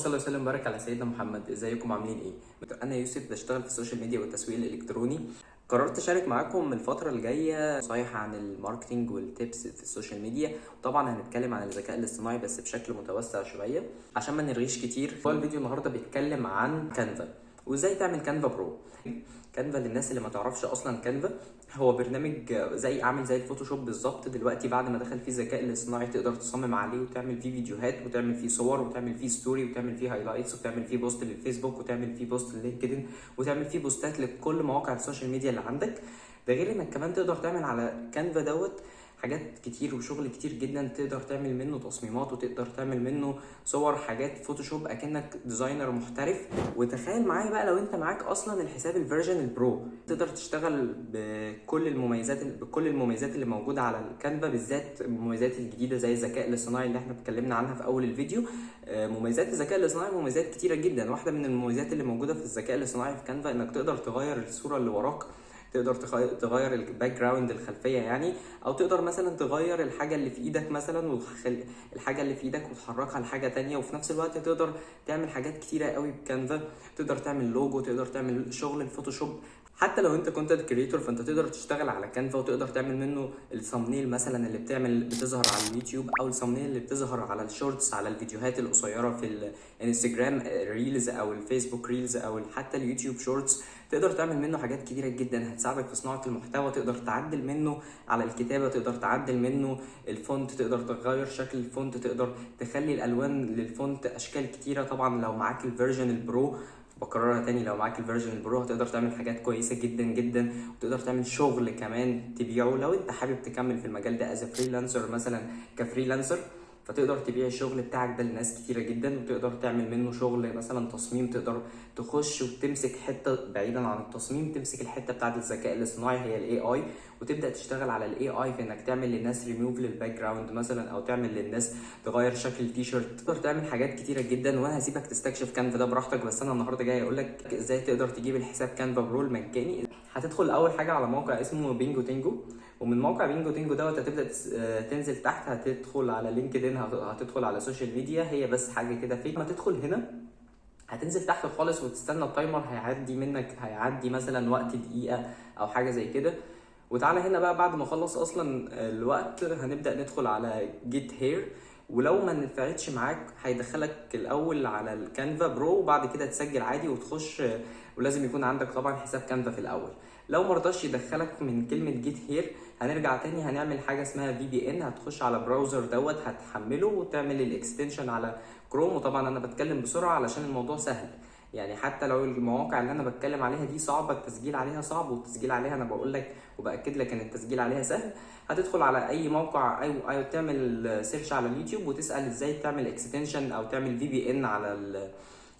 صل وسلم وبارك على سيدنا محمد. ازيكم عاملين ايه؟ انا يوسف بشتغل في السوشيال ميديا والتسويق الالكتروني. قررت اشارك معاكم الفتره الجايه نصايح عن الماركتينج والتيبس في السوشيال ميديا، وطبعا هنتكلم عن الذكاء الاصطناعي بس بشكل متوسع شويه عشان ما نرغيش كتير. هو الفيديو النهارده بيتكلم عن كانفا وازاي تعمل كانفا برو. كانفا للناس اللي ما تعرفش اصلا، كانفا هو برنامج عامل زي الفوتوشوب بالظبط. دلوقتي بعد ما دخل فيه الذكاء الاصطناعي تقدر تصمم عليه وتعمل فيه فيديوهات وتعمل فيه صور وتعمل فيه ستوري وتعمل فيه هايلايتس وتعمل فيه بوست للفيسبوك وتعمل فيه بوست للينكدين وتعمل فيه بوستات لكل مواقع السوشيال ميديا اللي عندك. ده غير انك كمان تقدر تعمل على كانفا حاجات كتير وشغل كتير جدا. تقدر تعمل منه تصميمات وتقدر تعمل منه صور، حاجات فوتوشوب اكنك ديزاينر محترف. وتخيل معايا بقى لو انت معاك اصلا الحساب الفيرجن البرو، تقدر تشتغل بكل المميزات اللي موجوده على الكانفا، بالذات المميزات الجديده زي الذكاء الاصطناعي اللي احنا اتكلمنا عنها في اول الفيديو. مميزات الذكاء الاصطناعي مميزات كتيره جدا. واحده من المميزات اللي موجوده في الذكاء الاصطناعي في كانفا انك تقدر تغير الصوره اللي وراك، تقدر تغير الباك جراوند الخلفيه يعني، او تقدر مثلا تغير الحاجه اللي في ايدك مثلا الحاجه اللي في ايدك وتحركها لحاجه تانية. وفي نفس الوقت تقدر تعمل حاجات كتيره قوي بكانفا. تقدر تعمل لوجو، تقدر تعمل شغل الفوتوشوب. حتى لو انت كونتنت كريتور فانت تقدر تشتغل على كانفا وتقدر تعمل منه الثامنيل مثلا اللي بتظهر على اليوتيوب، او الثامنيل اللي بتظهر على الشورتس، على الفيديوهات القصيره في الانستجرام ريلز او الفيسبوك ريلز او حتى اليوتيوب شورتس. تقدر تعمل منه حاجات كتيره جدا هتساعدك في صناعه المحتوى. تقدر تعدل منه على الكتابه، تقدر تعدل منه الفونت، تقدر تغير شكل الفونت، تقدر تخلي الالوان للفونت اشكال كتيره. طبعا لو معاك الفيرجن البرو، بكررها تاني، لو معاك الفيرجن البرو هتقدر تعمل حاجات كويسه جدا جدا، وتقدر تعمل شغل كمان تبيعه. لو انت حابب تكمل في المجال ده از فريلانسر مثلا، كفريلانسر، فتقدر تبيع الشغل بتاعك ده لناس كتيره جدا، وتقدر تعمل منه شغل مثلا تصميم. تقدر تخش وتمسك حته بعيدا عن التصميم، تمسك الحته بتاعه الذكاء الاصطناعي هي الاي اي، وتبدا تشتغل على الاي اي في انك تعمل للناس ريموف للباك جراوند مثلا، او تعمل للناس تغير شكل التيشيرت. تقدر تعمل حاجات كتيره جدا، وانا هسيبك تستكشف كانفا ده براحتك. بس انا النهارده جاي اقول لك ازاي تقدر تجيب الحساب كانفا برو المجاني. هتدخل اول حاجه على موقع اسمه بينجو تينجو، ومن موقع بينجو تينجو هتبدا تنزل تحت، هتدخل على لينكدين، هتدخل على سوشيال ميديا. هي بس حاجه كده فيك. ما تدخل هنا هتنزل تحت خالص وتستنى التايمر هيعدي مثلا وقت دقيقه او حاجه زي كده. وتعالى هنا بقى بعد ما اخلص اصلا الوقت هنبدا ندخل على جيت هير. ولو ما نفعتش معاك هيدخلك الاول على الكانفا برو، وبعد كده تسجل عادي وتخش. ولازم يكون عندك طبعا حساب كانفا في الاول. لو مرضاش يدخلك من كلمه جيت هير هنرجع تاني، هنعمل حاجه اسمها في بي ان. هتخش على براوزر هتحمله وتعمل الاكستنشن على كروم. وطبعا انا بتكلم بسرعه علشان الموضوع سهل يعني. حتى لو المواقع اللي انا بتكلم عليها دي صعبه، التسجيل عليها صعب، والتسجيل عليها انا بقول لك وباكد لك ان التسجيل عليها سهل. هتدخل على اي موقع او تعمل سيرش على اليوتيوب وتسال ازاي تعمل اكستنشن او تعمل في بي ان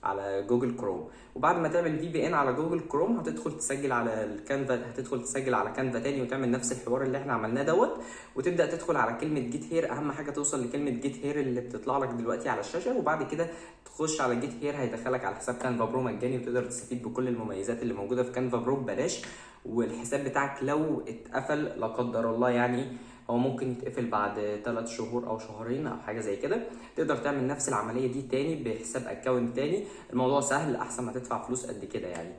على جوجل كروم. وبعد ما تعمل في بي ان على جوجل كروم هتدخل تسجل على الكانفا، هتدخل تسجل على كانفا تاني وتعمل نفس الحوار اللي احنا عملناه وتبدا تدخل على كلمه جيت هير. اهم حاجه توصل لكلمه جيت هير اللي بتطلع لك دلوقتي على الشاشه، وبعد كده تخش على جيت هير هيدخلك على حساب كانفا برو مجاني، وتقدر تستفيد بكل المميزات اللي موجوده في كانفا برو ببلاش. والحساب بتاعك لو اتقفل لا قدر الله يعني، هو ممكن يتقفل بعد 3 شهور او شهرين او حاجه زي كده، تقدر تعمل نفس العمليه دي تاني بحساب اكونت تاني. الموضوع سهل، احسن ما تدفع فلوس قد كده يعني.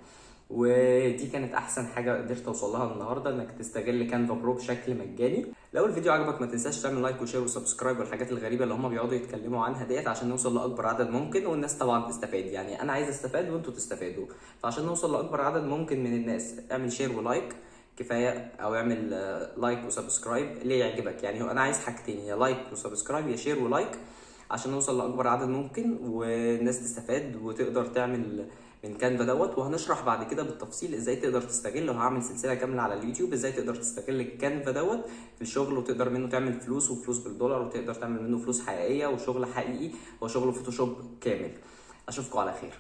ودي كانت احسن حاجه قدرت اوصل لها النهارده، انك تستغل كانفا برو بشكل مجاني. لو الفيديو عجبك ما تنساش تعمل لايك وشير وسبسكرايب والحاجات الغريبه اللي هم بيقعدوا يتكلموا عنها عشان نوصل لاكبر عدد ممكن، والناس طبعا تستفاد. يعني انا عايز استفاد وانتوا تستفادوا، فعشان نوصل لاكبر عدد ممكن من الناس اعمل شير ولايك كفايه، او اعمل لايك وسبسكرايب اللي يعجبك. يعني انا عايز حاجتين، يا لايك وسبسكرايب يا شير ولايك، عشان نوصل لاكبر عدد ممكن والناس تستفاد وتقدر تعمل من كانفا وهنشرح بعد كده بالتفصيل ازاي تقدر تستغل. وهعمل سلسله كامله على اليوتيوب ازاي تقدر تستغل الكانفا في الشغل، وتقدر منه تعمل فلوس وفلوس بالدولار، وتقدر تعمل منه فلوس حقيقيه وشغل حقيقي وشغل فوتوشوب كامل. اشوفكم على خير.